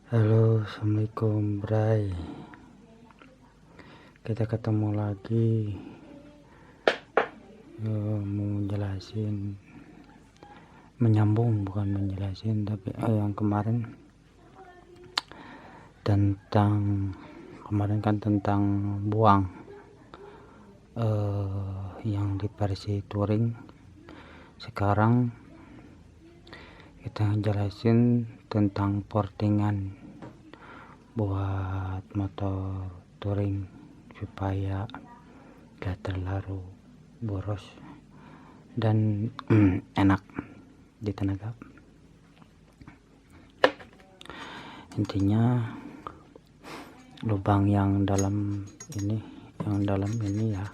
Halo, assalamualaikum Bray. Kita ketemu lagi, mau jelasin, menyambung bukan menjelasin, tapi yang kemarin kan tentang buang, yang di versi touring. Sekarang kita jelasin tentang portingan buat motor touring supaya gak terlalu boros dan enak di tenaga. Intinya lubang yang dalam ini ya,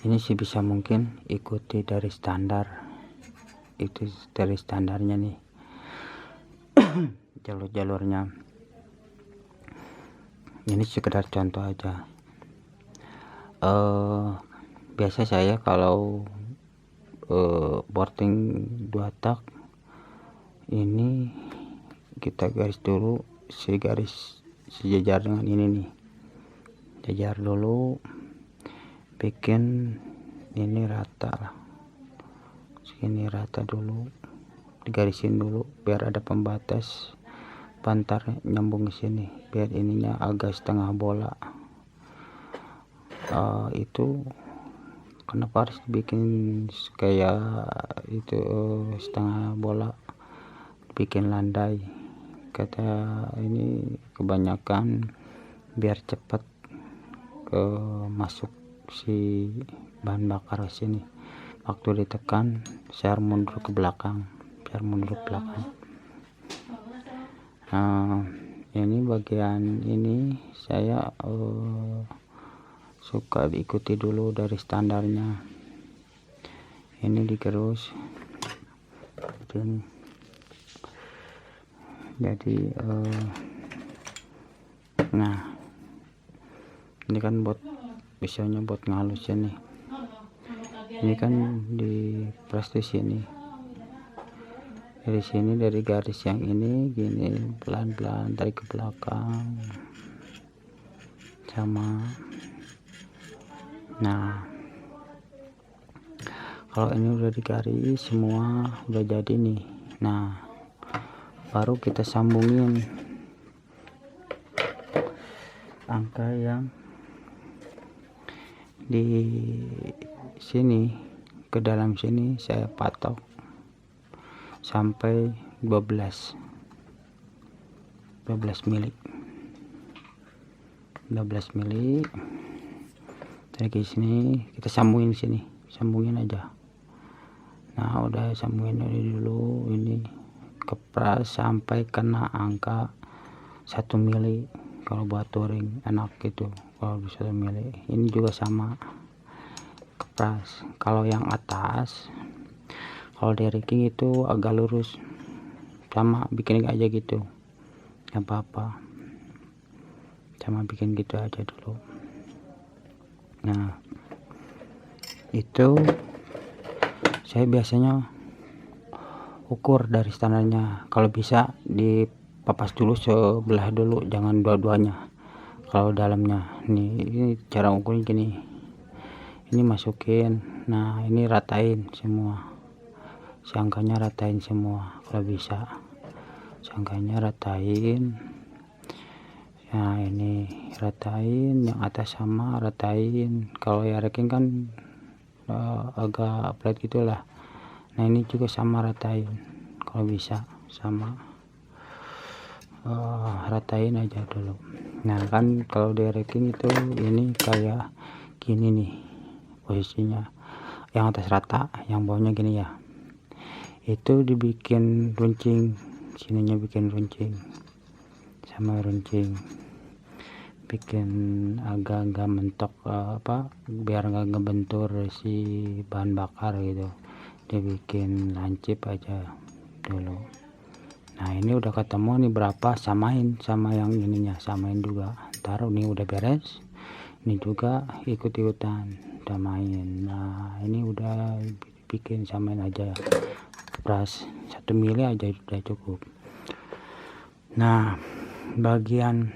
ini sih bisa mungkin ikuti dari standar, itu dari standarnya nih jalur-jalurnya. Ini sekedar contoh aja. Biasa saya kalau boarding 2 tak ini kita garis dulu, garis sejajar dengan ini nih, jajar dulu, bikin ini rata lah, sini rata dulu, digarisin dulu biar ada pembatas, pantar nyambung ke sini biar ininya agak setengah bola. Itu kenapa harus bikin kayak itu setengah bola, bikin landai, kata ini kebanyakan biar cepat ke masuk si bahan bakar ke sini. Waktu ditekan share mundur ke belakang. Nah, ini bagian ini saya suka diikuti dulu dari standarnya. Ini digerus ini. Jadi nah ini kan buat biasanya buat ngalus nih. Ini kan di press di sini, dari sini, dari garis yang ini gini, pelan-pelan tarik ke belakang sama. Nah, kalau ini udah digaris semua, udah jadi nih. Nah, baru kita sambungin angka yang di sini ke dalam sini. Saya patok sampai 12 mili dari sini kita sambungin sini, sambungin aja. Nah, udah sambungin dulu, ini kepras sampai kena angka 1 mili. Kalau buat touring enak gitu kalau bisa 1 mili. Ini juga sama, kepras. Kalau yang atas, kalau di rigging itu agak lurus, sama bikin aja gitu, nggak apa-apa, sama bikin gitu aja dulu. Nah, itu saya biasanya ukur dari standarnya. Kalau bisa dipapas dulu sebelah dulu, jangan dua-duanya. Kalau dalamnya nih, ini cara ukurnya gini, ini masukin, nah ini ratain semua, sangkanya ratain semua kalau bisa, sangkanya ratain. Nah, ini ratain, yang atas sama ratain. Kalau ya rigging kan agak flat gitulah. Nah, ini juga sama ratain kalau bisa, sama ratain aja dulu. Nah, kan kalau di rigging itu ini kayak gini nih posisinya, yang atas rata, yang bawahnya gini ya. Itu dibikin runcing, sininya bikin runcing sama runcing, bikin agak-agak mentok biar nggak ngebentur si bahan bakar gitu. Dibikin lancip aja dulu. Nah, ini udah ketemu nih berapa, samain sama yang ininya, samain juga. Taruh nih udah beres, ini juga ikut-ikutan udah main. Nah, ini udah bikin, samain aja, pras 1 mili aja udah cukup. Nah, bagian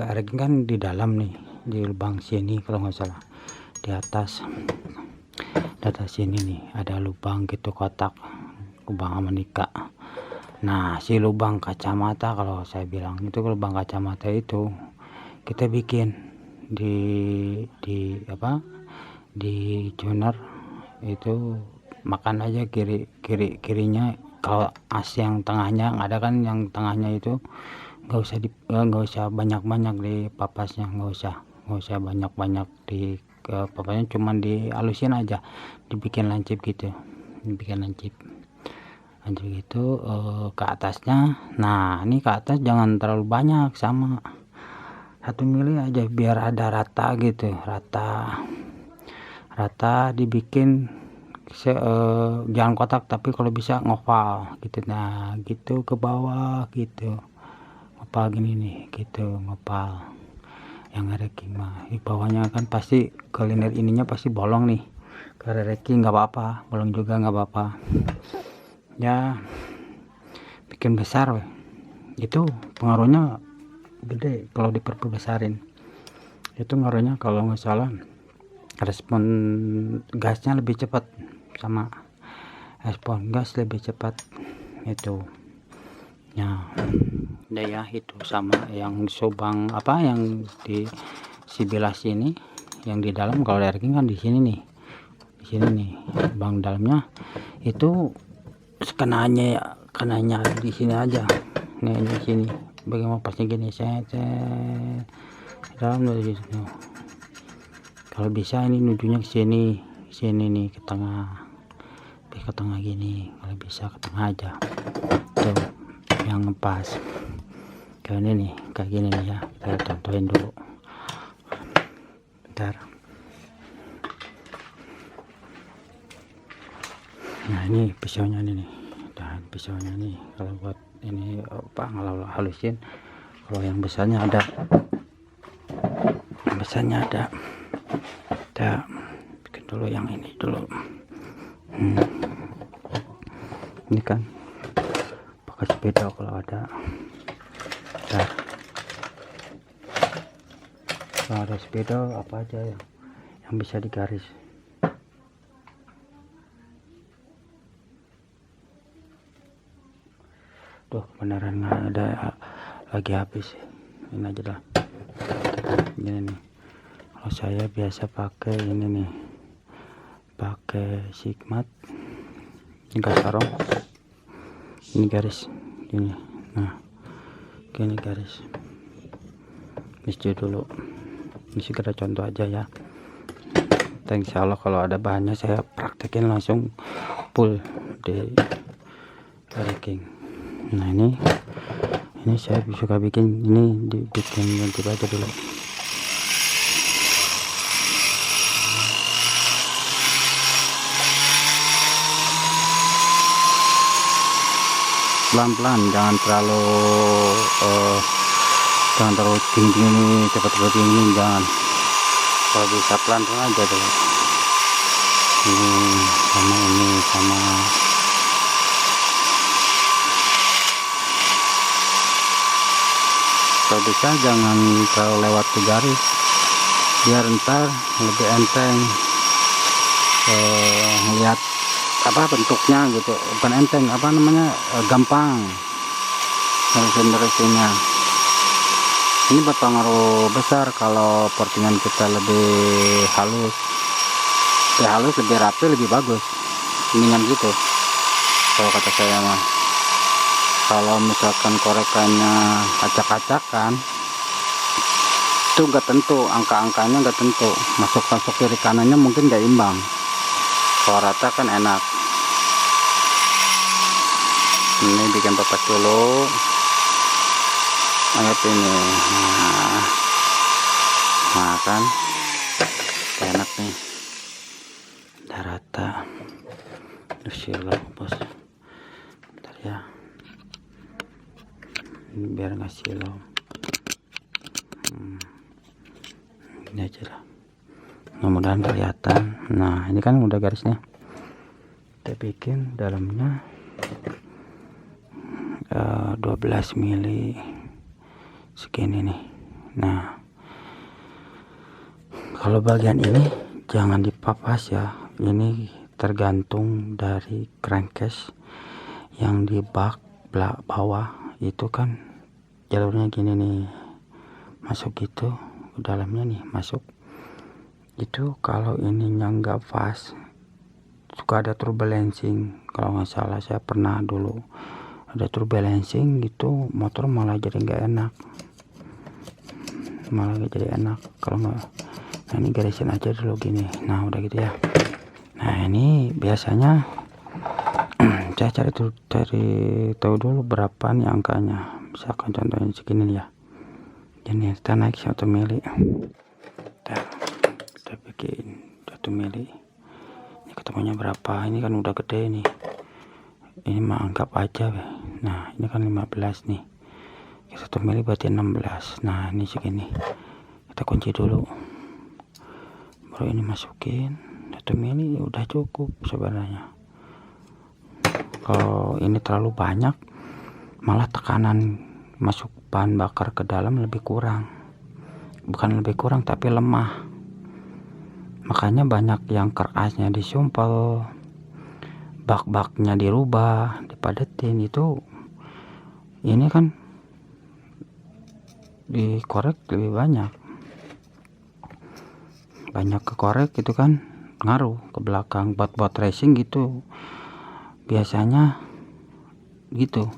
racking kan di dalam nih, di lubang sini kalau nggak salah, di atas sini nih ada lubang gitu, kotak lubang Amanika. Nah, si lubang kacamata, kalau saya bilang itu lubang kacamata itu kita bikin di tuner itu, makan aja kirinya. Kalau as yang tengahnya ada kan, yang tengahnya itu nggak usah banyak di papasnya, nggak usah banyak di papasnya, cuman dihalusin aja, dibikin lancip gitu, gitu ke atasnya. Nah, ini ke atas jangan terlalu banyak, sama 1 mili aja, biar ada rata gitu, rata dibikin jangan kotak, tapi kalau bisa ngoval gitu. Nah, gitu ke bawah gitu, ngoval gini nih gitu, ngoval yang racking mah di bawahnya kan pasti keliner ininya pasti bolong nih. Kalau racking nggak apa-apa, bolong juga nggak apa-apa ya, bikin besar itu pengaruhnya gede. Kalau diperbesarin itu ngaruhnya, kalau nggak salah respon gasnya lebih cepat, sama respon gas lebih cepat itu ya. Itu sama yang subang yang di bilas ini, yang di dalam. Kalau racking kan di sini nih, bang dalamnya itu kenanya di sini aja nih, di sini. Bagaimana pasnya gini, saya dalam dari situ. Kalau bisa ini nujunya ke sini nih, ke tengah gini. Kalau bisa ke tengah aja tuh yang ngepas. Kayak ini nih, kayak gini nih ya, kita contohin dulu bentar. Nah, ini pisaunya nih, dan pisaunya nih kalau buat ini halusin. Kalau yang besarnya ada, kita bikin dulu yang ini dulu. Ini kan pakai sepeda kalau ada. Kalau ada sepeda apa aja yang bisa digaris. Tuh, beneran nggak ada, lagi habis. Ini aja dah, ini nih. Kalau saya biasa pakai ini nih, pakai Sigmat. Ini sarong, ini garis ini. Nah, gini garis mesti dulu. Ini segera contoh aja ya. Insya Allah kalau ada bahannya saya praktekin langsung full di racking. Nah, ini saya suka bikin ini, dibikin ganti aja dulu. Pelan-pelan, jangan terlalu tinggi cepat-cepat tinggi, jangan. Kalau bisa pelan-pelan aja dulu. Ini sama kalau bisa jangan terlalu lewat ke garis, biar ntar lebih enteng ngeliat bentuknya gitu. Bukan enteng, gampang resin-resinnya. Ini berpengaruh besar kalau portingan kita lebih halus, lebih rapi, lebih bagus, mendingan gitu kalau kata saya mah. Kalau misalkan korekannya acak-acakan, itu nggak tentu, angka-angkanya nggak tentu, masuk kiri kanannya mungkin nggak imbang. Kalau rata kan enak. Ini bikin papas dulu kayak ini. Nah kan enak nih, udah rata. Terus silau bos, bentar ya, ini biar nggak silau. Ini aja lah, mudah-mudahan kelihatan. Nah, ini kan udah garisnya, kita bikin dalamnya 12 mili segini nih. Nah, kalau bagian ini jangan dipapas ya, ini tergantung dari crankcase yang di bak bawah itu kan jalurnya gini nih, masuk gitu ke dalamnya nih, masuk itu. Kalau ininya nggak pas suka ada turbulencing, kalau nggak salah saya pernah dulu ada turbulencing gitu, motor malah jadi nggak enak, kalau nggak. Nah, ini garisin aja dulu gini. Nah, udah gitu ya. Nah, ini biasanya saya cari tahu dulu berapa nih angkanya. Misalkan contohnya segini ya, ini kita naik 1 mili, kita bikin 1 mili. Ini ketemunya berapa? Ini kan udah gede nih, ini mah anggap aja. Nah, ini kan 15 nih, 1 mili berarti 16. Nah, ini segini, kita kunci dulu, baru ini masukin 1 mili udah cukup sebenarnya. Kalau ini terlalu banyak malah tekanan masuk bahan bakar ke dalam lebih kurang, bukan lebih kurang tapi lemah, makanya banyak yang kerasnya disumpel, bak-baknya dirubah, dipadetin. Itu ini kan dikorek lebih banyak kekorek gitu kan, ngaruh ke belakang buat racing gitu biasanya gitu.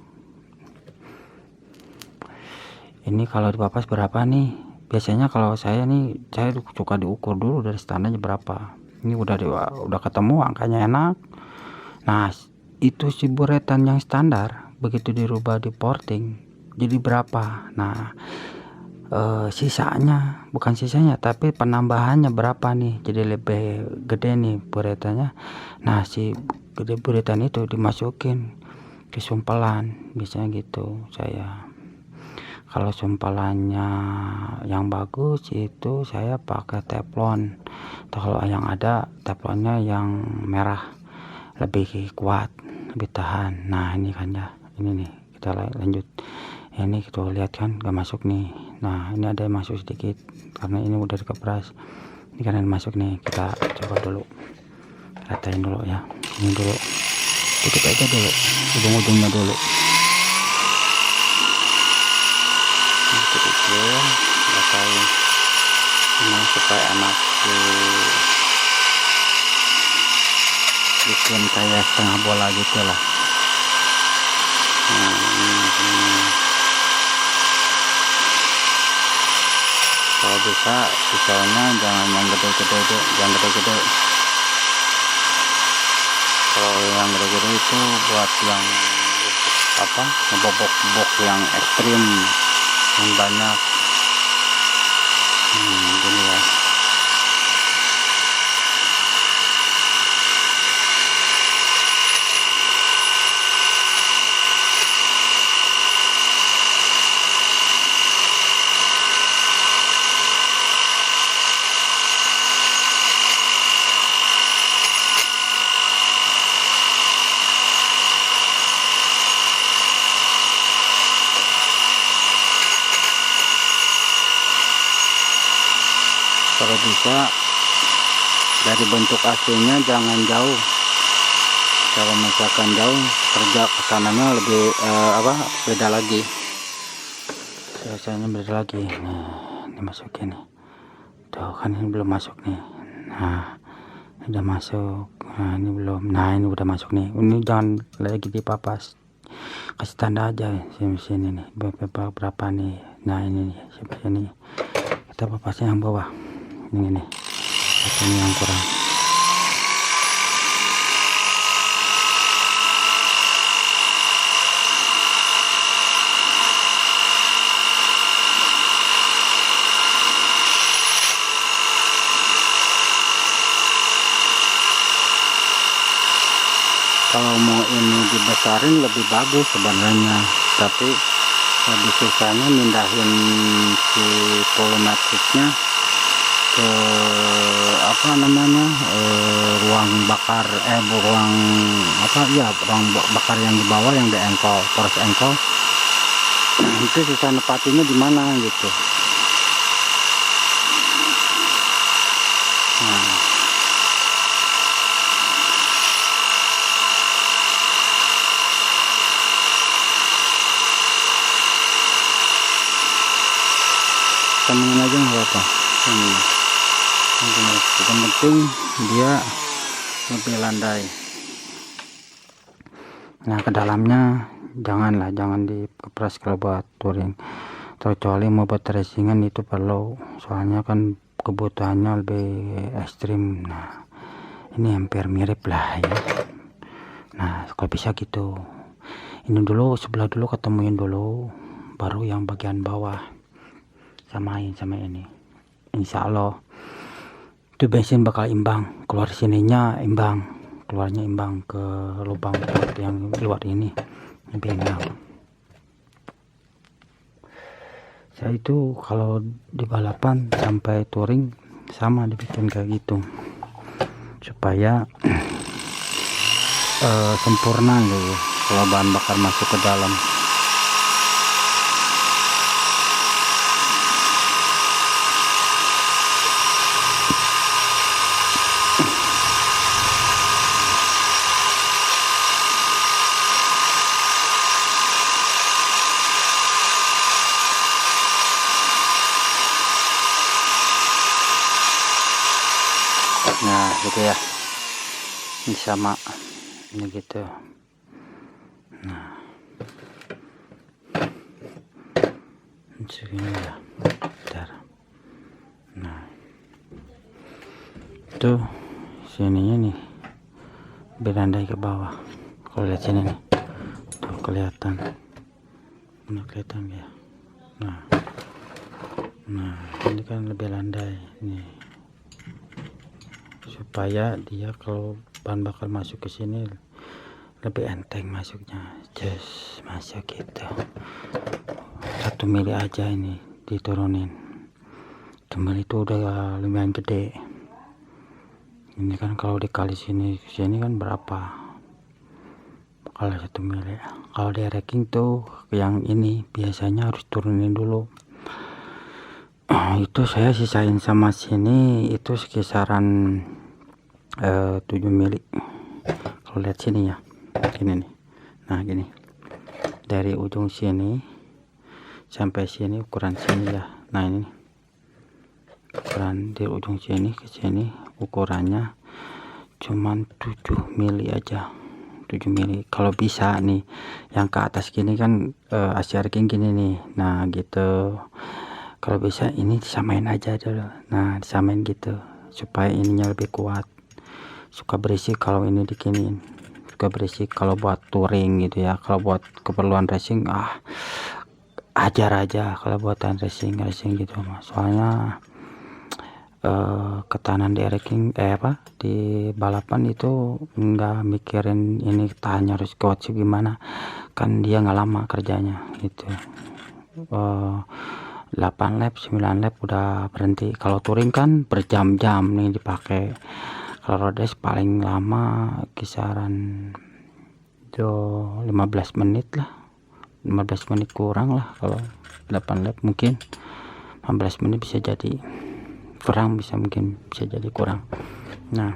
Ini kalau dipapas berapa nih biasanya? Kalau saya nih, saya suka diukur dulu dari standarnya berapa. Ini udah ketemu angkanya enak. Nah, itu si buretan yang standar begitu dirubah di porting jadi berapa. Nah, sisanya, bukan sisanya tapi penambahannya berapa nih, jadi lebih gede nih buretannya. Nah, si gede buretan itu dimasukin ke sumpelan biasanya gitu saya. Kalau sumpelannya yang bagus itu saya pakai teflon, atau kalau yang ada teflonnya yang merah lebih kuat, lebih tahan. Nah, ini kan ya, ini nih kita lanjut. Ini kita lihat kan gak masuk nih. Nah, ini ada yang masuk sedikit karena ini udah dikepras. Ini kan yang masuk nih, kita coba dulu, ratain dulu ya. Ini dulu dikit aja dulu, ujung-ujungnya dulu dikit-dikit, ratain. Ini supaya enak bikin kayak setengah bola gitu lah. Kalau bisa pisaunya jangan yang gede-gede, jangan gede-gede. Kalau yang gede-gede itu buat yang ngebobok-bobok yang ekstrim, yang banyak. Gini ya. Kalau bisa dari bentuk aslinya jangan jauh. Kalau misalkan jauh kerja kesananya lebih beda lagi, biasanya beda lagi. Nah, ini masukin nih, tuh kan ini belum masuk nih. Nah, ini udah masuk. Nah, ini belum. Nah, ini udah masuk nih. Ini jangan lagi dipapas, kasih tanda aja sini nih berapa nih. Nah, ini nih sini kita papasnya yang bawah. Ini yang kurang. Kalau mau ini dibesarin lebih bagus sebenarnya, tapi lebih susahnya mindahin si volumetriknya ke ruang bakar ruang bakar yang di bawah, yang di engkol, poros engkol itu susah nepatinya di mana gitu. Nah, temuin aja nggak apa ini. Yang penting dia lebih landai. Nah, ke dalamnya jangan dikepres kalau buat touring, kecuali mau buat racingan itu perlu, soalnya kan kebutuhannya lebih ekstrim. Nah, ini hampir mirip lah ya. Nah, kalau bisa gitu, ini dulu sebelah dulu ketemuin dulu, baru yang bagian bawah samain sama ini. Insya Allah itu bensin bakal imbang, keluar sininya imbang, keluarnya imbang ke lubang yang luar ini lebih imbang. Saya itu kalau di balapan sampai touring sama dibikin kayak gitu supaya sempurna gitu kalau bahan bakar masuk ke dalam. Nah gitu ya, ini sama ini gitu. Nah segini ya, bentar. Nah itu sininya nih berandai ke bawah, kalau lihat sini nih tuh kelihatan, kelihatan ya. Nah ini kan lebih landai nih, supaya dia kalau bahan bakar masuk ke sini lebih enteng masuknya. Just masuk gitu, 1 mili aja ini diturunin. Kemarin itu udah lumayan gede. Ini kan kalau dikali sini kan berapa? Kalau 1 mili. Kalau di racking tuh yang ini biasanya harus turunin dulu. Itu saya sisain sama sini itu sekisaran 7 mili. Kalau lihat sini ya, gini nih. Nah gini, dari ujung sini sampai sini ukuran sini ya. Nah ini ukuran di ujung sini ke sini ukurannya cuman 7 mili aja, 7 mili. Kalau bisa nih yang ke atas gini kan Asia King gini nih. Nah gitu, kalau bisa ini disamain aja dulu. Nah disamain gitu supaya ininya lebih kuat. Suka berisik kalau ini dikinin, suka berisik kalau buat touring gitu ya. Kalau buat keperluan racing ajar aja kalau buatan racing gitu mas. Soalnya ketahanan di racing di balapan itu nggak mikirin ini tahannya harus kuat sih gimana, kan dia nggak lama kerjanya gitu. 8 lap 9 lap udah berhenti. Kalau touring kan berjam-jam nih dipakai. Kalau road race paling lama kisaran 15 menit lah, 15 menit kurang lah. Kalau 8 lap mungkin 15 menit bisa jadi kurang, mungkin bisa jadi kurang. Nah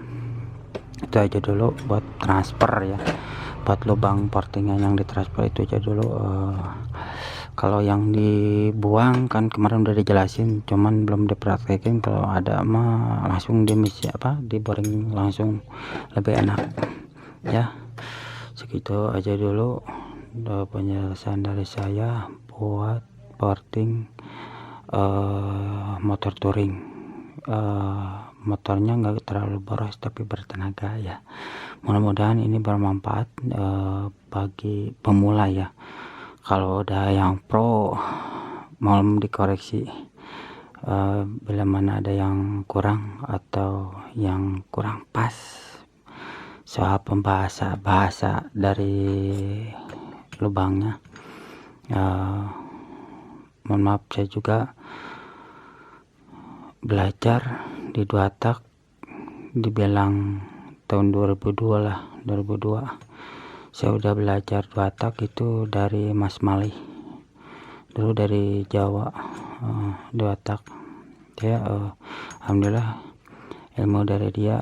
itu aja dulu buat transfer ya, buat lubang portingnya yang ditransfer itu aja dulu. Kalau yang dibuang kan kemarin udah dijelasin, cuman belum dipraktekin. Kalau ada mah langsung di boring langsung, lebih enak ya. Segitu aja dulu penjelasan dari saya buat porting motor touring. Motornya nggak terlalu boros tapi bertenaga ya. Mudah-mudahan ini bermanfaat bagi pemula ya. Kalau udah yang pro mau dikoreksi bila mana ada yang kurang atau yang kurang pas soal bahasa dari lubangnya. Mohon maaf, saya juga belajar di 2 tak dibilang tahun 2002 lah, 2002 saya udah belajar 2 tak itu dari Mas Mali. dulu dari Jawa, 2 tak. Saya alhamdulillah ilmu dari dia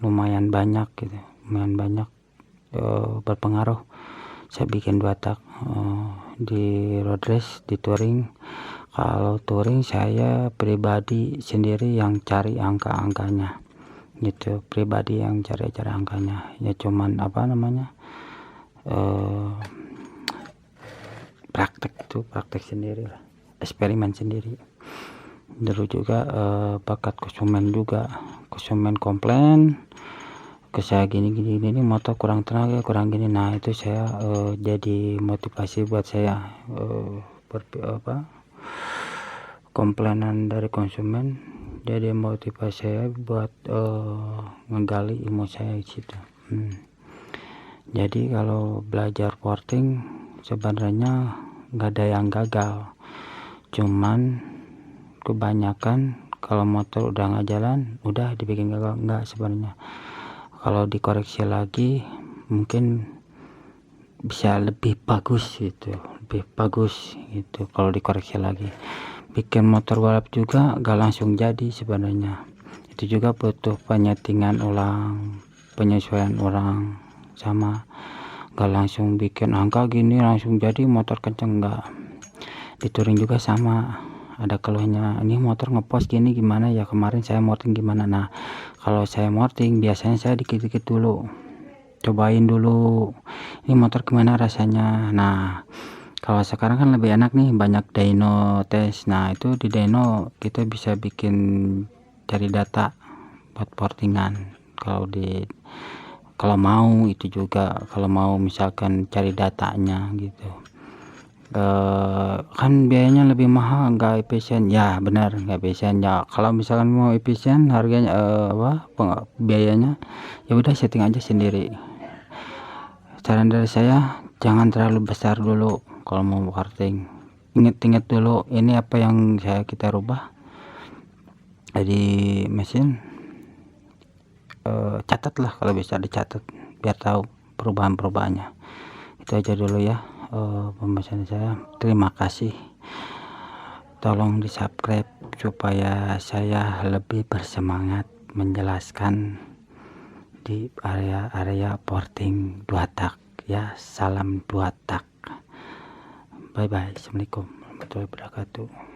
lumayan banyak gitu, berpengaruh. Saya bikin 2 tak di road race, di touring. Kalau touring saya pribadi sendiri yang cari angka-angkanya gitu, pribadi yang cari angkanya, ya cuman apa namanya, praktek sendiri lah, eksperimen sendiri. Dulu juga bakat konsumen juga, konsumen komplain ke saya gini motor kurang tenaga, kurang gini. Nah itu saya jadi motivasi buat saya, komplainan dari konsumen jadi motivasi saya buat ngegali ilmu saya di situ. Jadi kalau belajar porting sebenarnya nggak ada yang gagal, cuman kebanyakan kalau motor udah nggak jalan udah dibikin gagal. Nggak, sebenarnya kalau dikoreksi lagi mungkin bisa lebih bagus gitu, kalau dikoreksi lagi. Bikin motor balap juga gak langsung jadi sebenarnya, itu juga butuh penyetingan ulang, penyesuaian ulang, sama gak langsung bikin angka gini langsung jadi motor kenceng. Enggak, di touring juga sama, ada keluhnya, ini motor ngepost gini gimana ya, kemarin saya morting gimana. Nah kalau saya morting biasanya saya dikit-dikit dulu, cobain dulu ini motor gimana rasanya. Nah kalau sekarang kan lebih enak nih, banyak dyno tes. Nah itu di dyno kita bisa bikin cari data buat portingan. Kalau mau itu juga, kalau mau misalkan cari datanya gitu, kan biayanya lebih mahal, nggak efisien. Ya benar, nggak efisien ya. Kalau misalkan mau efisien harganya biayanya, ya udah setting aja sendiri. Saran dari saya jangan terlalu besar dulu kalau mau porting. Ingat dulu ini apa yang kita rubah di mesin, catatlah kalau bisa dicatat biar tahu perubahannya. Itu aja dulu ya pembahasan saya. Terima kasih, tolong di subscribe supaya saya lebih bersemangat menjelaskan di area porting 2 tak ya. Salam 2 tak. Bye bye. Assalamualaikum warahmatullahi wabarakatuh.